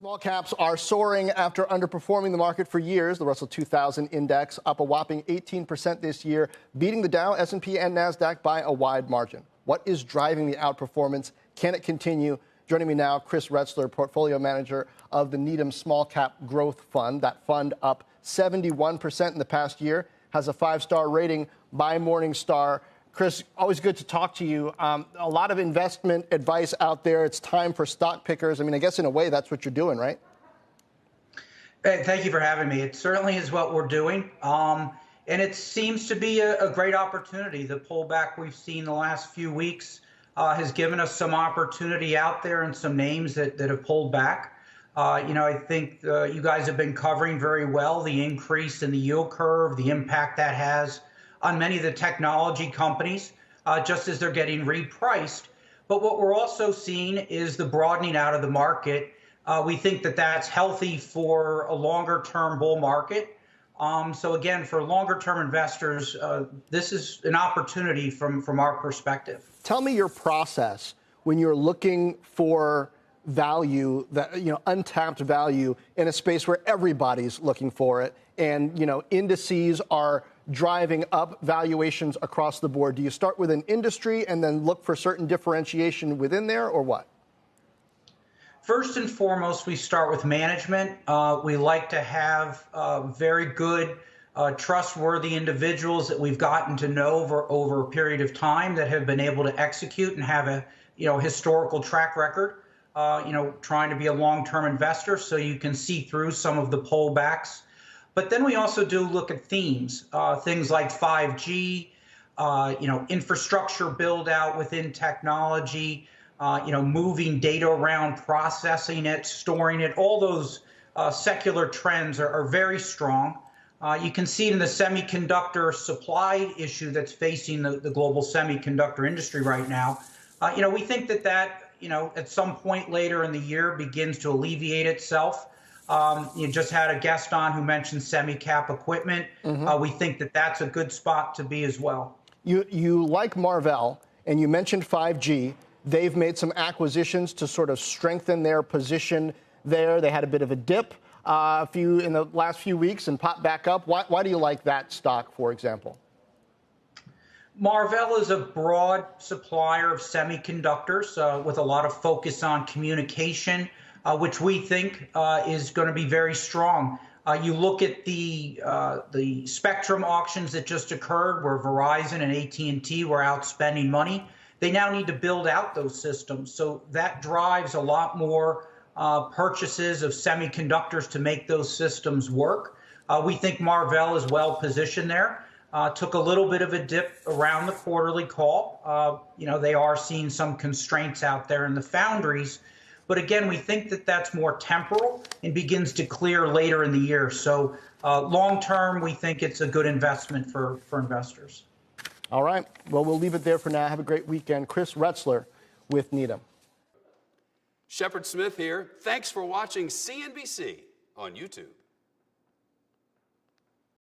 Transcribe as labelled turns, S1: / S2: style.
S1: Small caps are soaring after underperforming the market for years. The Russell 2000 index up a whopping 18% this year, beating the Dow, S&P, and NASDAQ by a wide margin. What is driving the outperformance? Can it continue? Joining me now, Chris Retzler, portfolio manager of the Needham Small Cap Growth Fund. That fund up 71% in the past year, has a 5-star rating by Morningstar. Chris, always good to talk to you. A lot of investment advice out there. It's time for stock pickers. I mean, I guess in a way that's what you're doing, right?
S2: Hey, thank you for having me. It certainly is what we're doing. And it seems to be a great opportunity. The pullback we've seen the last few weeks has given us some opportunity out there and some names that have pulled back. I think you guys have been covering very well the increase in the yield curve, the impact that has on many of the technology companies, just as they're getting repriced. But what we're also seeing is the broadening out of the market. We think that that's healthy for a longer-term bull market. So again, for longer-term investors, this is an opportunity from our perspective.
S1: Tell me your process when you're looking for value, that untapped value in a space where everybody's looking for it, and indices are driving up valuations across the board. Do you start with an industry and then look for certain differentiation within there, or what?
S2: First and foremost, we start with management. We like to have very good, trustworthy individuals that we've gotten to know over a period of time that have been able to execute and have a historical track record. Trying to be a long-term investor so you can see through some of the pullbacks. But then we also do look at themes, things like 5G, infrastructure build out within technology, moving data around, processing it, storing it. All those secular trends are very strong. You can see in the semiconductor supply issue that's facing the global semiconductor industry right now. We think that at some point later in the year begins to alleviate itself. You just had a guest on who mentioned semi-cap equipment. We think that that's a good spot to be as well.
S1: You like Marvell, and you mentioned 5G. They've made some acquisitions to sort of strengthen their position there. They had a bit of a dip in the last few weeks and popped back up. Why do you like that stock, for example?
S2: Marvell is a broad supplier of semiconductors with a lot of focus on communication, which we think is going to be very strong. You look at the spectrum auctions that just occurred where Verizon and AT&T were out spending money. They now need to build out those systems. So that drives a lot more purchases of semiconductors to make those systems work. We think Marvell is well positioned there. Took a little bit of a dip around the quarterly call. They are seeing some constraints out there in the foundries. But again, we think that that's more temporal and begins to clear later in the year. So long term, we think it's a good investment for investors.
S1: All right. Well, we'll leave it there for now. Have a great weekend. Chris Retzler with Needham.
S3: Shepard Smith here. Thanks for watching CNBC on YouTube.